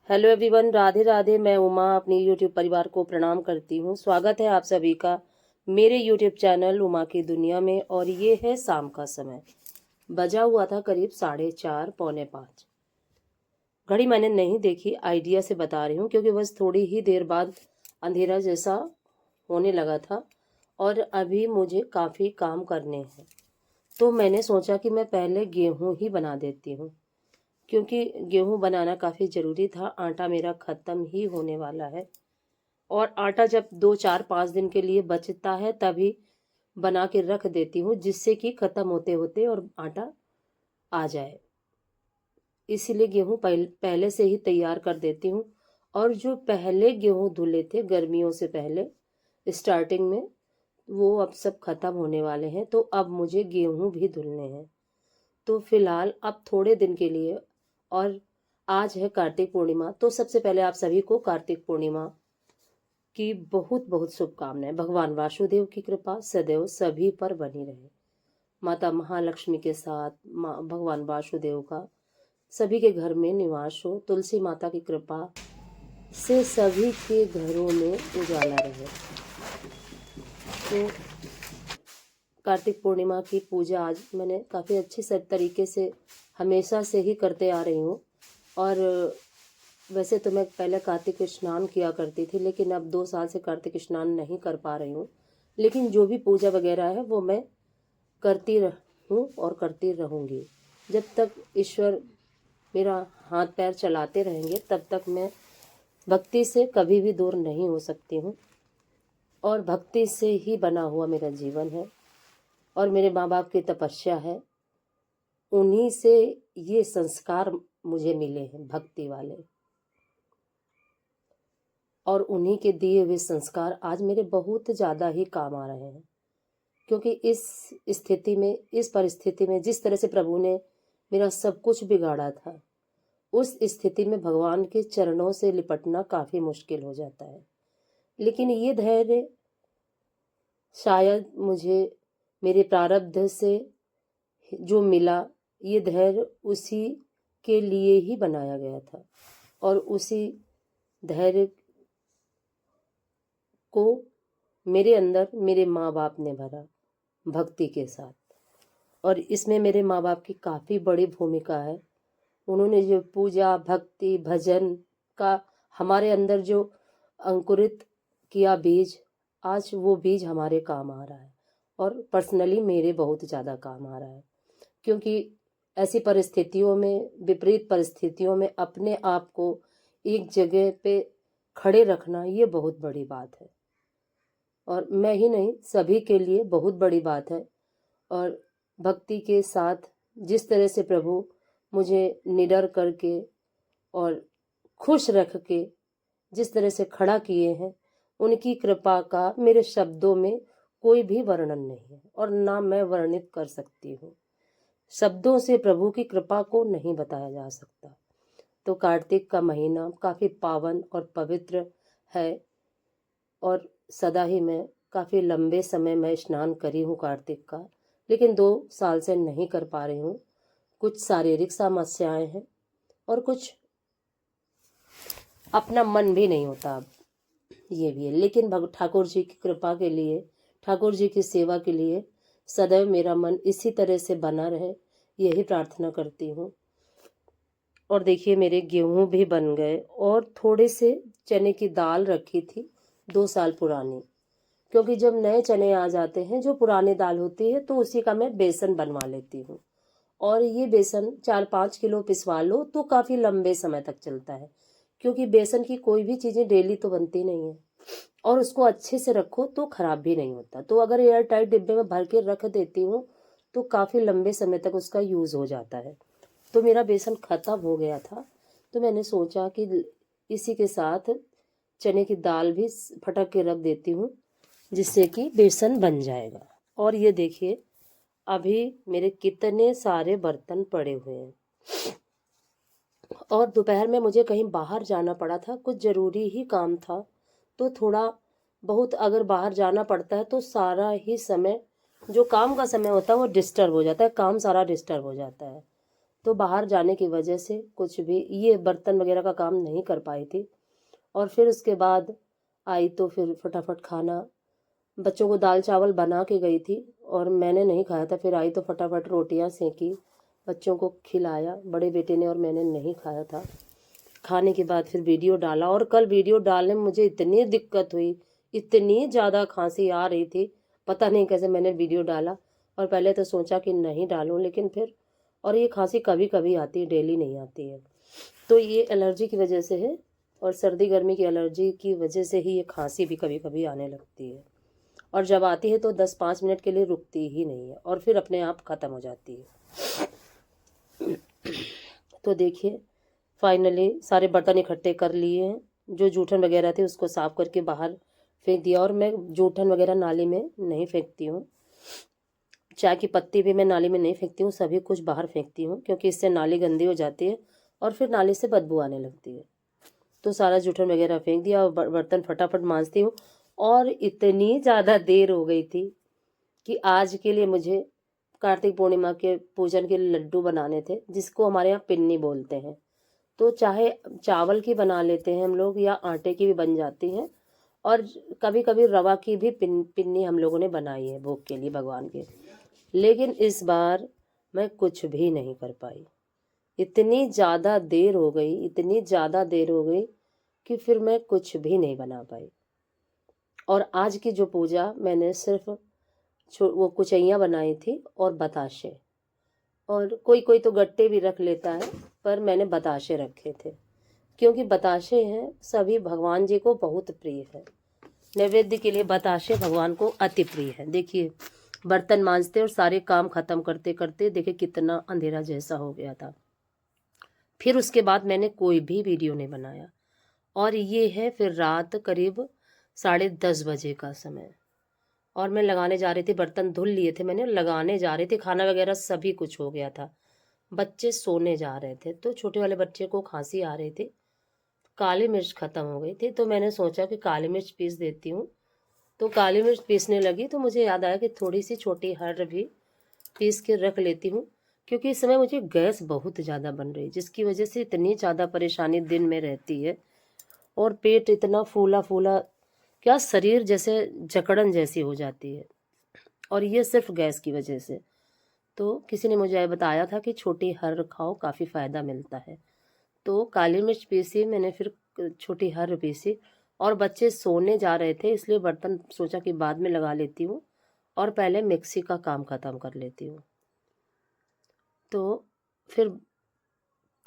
Hello everyone, Radhe Radhe. मैं उमा अपनी YouTube परिवार को प्रणाम करती हूँ। स्वागत है आप सभी का मेरे यूट्यूब चैनल उमा की दुनिया में। और ये है शाम का समय, बजा हुआ था करीब 4:30 पौने 5। घड़ी मैंने नहीं देखी, आइडिया से बता रही हूँ, क्योंकि बस थोड़ी ही देर बाद अंधेरा जैसा होने लगा था और अभी मुझे काफ़ी काम करने हैं। तो मैंने सोचा कि मैं पहले गेहूँ ही बना देती हूँ, क्योंकि गेहूं बनाना काफ़ी ज़रूरी था। आटा मेरा ख़त्म ही होने वाला है और आटा जब 2 4 5 दिन के लिए बचता है तभी बना के रख देती हूँ, जिससे कि ख़त्म होते होते और आटा आ जाए। इसीलिए गेहूं पहले से ही तैयार कर देती हूँ। और जो पहले गेहूं धुले थे गर्मियों से पहले स्टार्टिंग में, वो अब सब ख़त्म होने वाले हैं। तो अब मुझे गेहूं भी धुलने हैं। तो फिलहाल अब थोड़े दिन के लिए, और आज है कार्तिक पूर्णिमा, तो सबसे पहले आप सभी को कार्तिक पूर्णिमा की बहुत बहुत शुभकामनाएं। भगवान वासुदेव की कृपा सदैव सभी पर बनी रहे। माता महालक्ष्मी के साथ भगवान वासुदेव का सभी के घर में निवास हो। तुलसी माता की कृपा से सभी के घरों में उजाला रहे। तो कार्तिक पूर्णिमा की पूजा आज मैंने काफ़ी अच्छी तरीके से हमेशा से ही करते आ रही हूँ। और वैसे तो मैं पहले कार्तिक स्नान किया करती थी, लेकिन अब 2 साल से कार्तिक स्नान नहीं कर पा रही हूँ। लेकिन जो भी पूजा वगैरह है वो मैं करती रहूँ और करती रहूँगी। जब तक ईश्वर मेरा हाथ पैर चलाते रहेंगे तब तक मैं भक्ति से कभी भी दूर नहीं हो सकती हूँ। और भक्ति से ही बना हुआ मेरा जीवन है और मेरे माँ बाप की तपस्या है। उन्हीं से ये संस्कार मुझे मिले हैं, भक्ति वाले। और उन्हीं के दिए हुए संस्कार आज मेरे बहुत ज़्यादा ही काम आ रहे हैं। क्योंकि इस स्थिति में, इस परिस्थिति में, जिस तरह से प्रभु ने मेरा सब कुछ बिगाड़ा था, उस स्थिति में भगवान के चरणों से लिपटना काफ़ी मुश्किल हो जाता है। लेकिन ये धैर्य शायद मुझे मेरे प्रारब्ध से जो मिला, ये धैर्य उसी के लिए ही बनाया गया था। और उसी धैर्य को मेरे अंदर मेरे माँ बाप ने भरा भक्ति के साथ। और इसमें मेरे माँ बाप की काफ़ी बड़ी भूमिका है। उन्होंने जो पूजा भक्ति भजन का हमारे अंदर जो अंकुरित किया बीज, आज वो बीज हमारे काम आ रहा है। और पर्सनली मेरे बहुत ज़्यादा काम आ रहा है, क्योंकि ऐसी परिस्थितियों में, विपरीत परिस्थितियों में अपने आप को एक जगह पे खड़े रखना, ये बहुत बड़ी बात है। और मैं ही नहीं, सभी के लिए बहुत बड़ी बात है। और भक्ति के साथ जिस तरह से प्रभु मुझे निडर करके और खुश रख के जिस तरह से खड़ा किए हैं, उनकी कृपा का मेरे शब्दों में कोई भी वर्णन नहीं है और ना मैं वर्णित कर सकती हूँ। शब्दों से प्रभु की कृपा को नहीं बताया जा सकता। तो कार्तिक का महीना काफ़ी पावन और पवित्र है। और सदा ही मैं काफ़ी लंबे समय में स्नान करी हूँ कार्तिक का, लेकिन 2 साल से नहीं कर पा रही हूँ। कुछ शारीरिक समस्याएं हैं और कुछ अपना मन भी नहीं होता अब, ये भी है। लेकिन ठाकुर जी की कृपा के लिए, ठाकुर जी की सेवा के लिए सदैव मेरा मन इसी तरह से बना रहे, यही प्रार्थना करती हूँ। और देखिए मेरे गेहूं भी बन गए और थोड़े से चने की दाल रखी थी 2 साल पुरानी, क्योंकि जब नए चने आ जाते हैं, जो पुरानी दाल होती है, तो उसी का मैं बेसन बनवा लेती हूँ। और ये बेसन 4 5 किलो पिसवा लो तो काफ़ी लंबे समय तक चलता है, क्योंकि बेसन की कोई भी चीज़ें डेली तो बनती नहीं है। और उसको अच्छे से रखो तो ख़राब भी नहीं होता। तो अगर एयर टाइट डिब्बे में भर के रख देती हूँ तो काफ़ी लंबे समय तक उसका यूज़ हो जाता है। तो मेरा बेसन ख़त्म हो गया था, तो मैंने सोचा कि इसी के साथ चने की दाल भी फटक के रख देती हूँ, जिससे कि बेसन बन जाएगा। और ये देखिए अभी मेरे कितने सारे बर्तन पड़े हुए हैं। और दोपहर में मुझे कहीं बाहर जाना पड़ा था, कुछ ज़रूरी ही काम था। तो थोड़ा बहुत अगर बाहर जाना पड़ता है तो सारा ही समय, जो काम का समय होता है, वो डिस्टर्ब हो जाता है, काम सारा डिस्टर्ब हो जाता है। तो बाहर जाने की वजह से कुछ भी ये बर्तन वगैरह का काम नहीं कर पाई थी। और फिर उसके बाद आई तो फिर फटाफट खाना, बच्चों को दाल चावल बना के गई थी और मैंने नहीं खाया था। फिर आई तो फटाफट रोटियां सेंकी, बच्चों को खिलाया, बड़े बेटे ने और मैंने नहीं खाया था। खाने के बाद फिर वीडियो डाला और कल वीडियो डालने में मुझे इतनी दिक्कत हुई, इतनी ज़्यादा खांसी आ रही थी, पता नहीं कैसे मैंने वीडियो डाला। और पहले तो सोचा कि नहीं डालूं, लेकिन फिर, और ये खांसी कभी कभी आती है, डेली नहीं आती है। तो ये एलर्जी की वजह से है और सर्दी गर्मी की एलर्जी की वजह से ही ये खांसी भी कभी कभी आने लगती है। और जब आती है तो 10-5 मिनट के लिए रुकती ही नहीं है और फिर अपने आप ख़त्म हो जाती है। तो देखिए, फाइनली सारे बर्तन इकट्ठे कर लिए हैं। जो जूठन वगैरह थे उसको साफ करके बाहर फेंक दिया। और मैं जूठन वगैरह नाली में नहीं फेंकती हूँ, चाय की पत्ती भी मैं नाली में नहीं फेंकती हूँ, सभी कुछ बाहर फेंकती हूँ, क्योंकि इससे नाली गंदी हो जाती है और फिर नाली से बदबू आने लगती है। तो सारा जूठन वगैरह फेंक दिया और बर्तन फटाफट मांजती हूँ। और इतनी ज़्यादा देर हो गई थी कि आज के लिए मुझे कार्तिक पूर्णिमा के पूजन के लड्डू बनाने थे, जिसको हमारे यहाँ पिन्नी बोलते हैं। तो चाहे चावल की बना लेते हैं हम लोग या आटे की भी बन जाती हैं, और कभी कभी रवा की भी पिन्नी हम लोगों ने बनाई है भोग के लिए भगवान के। लेकिन इस बार मैं कुछ भी नहीं कर पाई, इतनी ज़्यादा देर हो गई, इतनी ज़्यादा देर हो गई कि फिर मैं कुछ भी नहीं बना पाई। और आज की जो पूजा मैंने सिर्फ वो कुचैयाँ बनाई थी और बताशे, और कोई कोई तो गट्टे भी रख लेता है, पर मैंने बताशे रखे थे, क्योंकि बताशे हैं सभी भगवान जी को बहुत प्रिय है। नैवेद्य के लिए बताशे भगवान को अति प्रिय है। देखिए, बर्तन मांजते और सारे काम खत्म करते करते देखिए कितना अंधेरा जैसा हो गया था। फिर उसके बाद मैंने कोई भी वीडियो नहीं बनाया। और ये है फिर रात करीब 10:30 बजे का समय, और मैं लगाने जा रही थी, बर्तन धुल लिए थे मैंने, लगाने जा रही थी, खाना वगैरह सभी कुछ हो गया था, बच्चे सोने जा रहे थे। तो छोटे वाले बच्चे को खांसी आ रही थी, काली मिर्च ख़त्म हो गई थी, तो मैंने सोचा कि काली मिर्च पीस देती हूँ। तो काली मिर्च पीसने लगी तो मुझे याद आया कि थोड़ी सी छोटी हर्र भी पीस के रख लेती हूँ, क्योंकि इस समय मुझे गैस बहुत ज़्यादा बन रही है, जिसकी वजह से इतनी ज़्यादा परेशानी दिन में रहती है। और पेट इतना फूला फूला, क्या शरीर जैसे जकड़न जैसी हो जाती है, और ये सिर्फ गैस की वजह से। तो किसी ने मुझे बताया था कि छोटी हर्र खाओ, काफ़ी फ़ायदा मिलता है। तो काली मिर्च पीसी मैंने, फिर छोटी हर्र पीसी, और बच्चे सोने जा रहे थे इसलिए बर्तन सोचा कि बाद में लगा लेती हूँ और पहले मिक्सी का काम ख़त्म कर लेती हूँ। तो फिर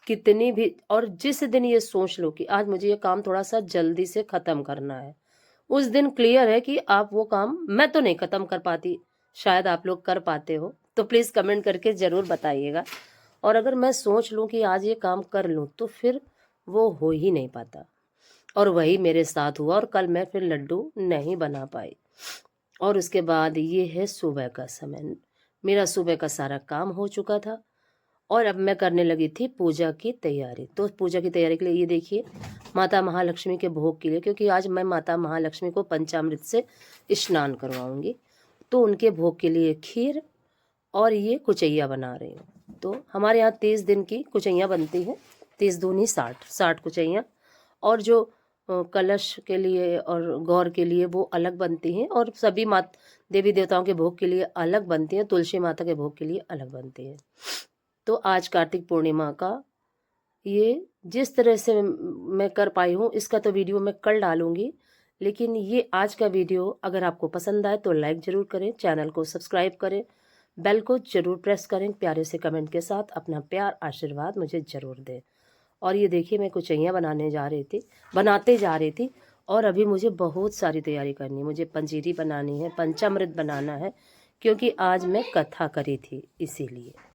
कितनी भी, और जिस दिन ये सोच लो कि आज मुझे ये काम थोड़ा सा जल्दी से ख़त्म करना है, उस दिन क्लियर है कि आप वो काम, मैं तो नहीं ख़त्म कर पाती, शायद आप लोग कर पाते हो, तो प्लीज़ कमेंट करके ज़रूर बताइएगा। और अगर मैं सोच लूँ कि आज ये काम कर लूँ तो फिर वो हो ही नहीं पाता, और वही मेरे साथ हुआ, और कल मैं फिर लड्डू नहीं बना पाई। और उसके बाद ये है सुबह का समय, मेरा सुबह का सारा काम हो चुका था और अब मैं करने लगी थी पूजा की तैयारी। तो पूजा की तैयारी के लिए ये देखिए, माता महालक्ष्मी के भोग के लिए, क्योंकि आज मैं माता महालक्ष्मी को पंचामृत से स्नान करवाऊंगी, तो उनके भोग के लिए खीर और ये कुचैया बना रही हूँ। तो हमारे यहाँ 30 दिन की कुचैया बनती हैं, 30 दूनी 60 कुचैया, और जो कलश के लिए और गौर के लिए वो अलग बनती हैं, और सभी देवी देवताओं के भोग के लिए अलग बनती हैं, तुलसी माता के भोग के लिए अलग बनती हैं। तो आज कार्तिक पूर्णिमा का ये जिस तरह से मैं कर पाई हूँ, इसका तो वीडियो मैं कल डालूंगी, लेकिन ये आज का वीडियो अगर आपको पसंद आए तो लाइक ज़रूर करें, चैनल को सब्सक्राइब करें, बेल को ज़रूर प्रेस करें, प्यारे से कमेंट के साथ अपना प्यार आशीर्वाद मुझे ज़रूर दें। और ये देखिए, मैं कुचैया बनाते जा रही थी, और अभी मुझे बहुत सारी तैयारी करनी है, मुझे पंजीरी बनानी है, पंचामृत बनाना है, क्योंकि आज मैं कथा करी थी इसीलिए।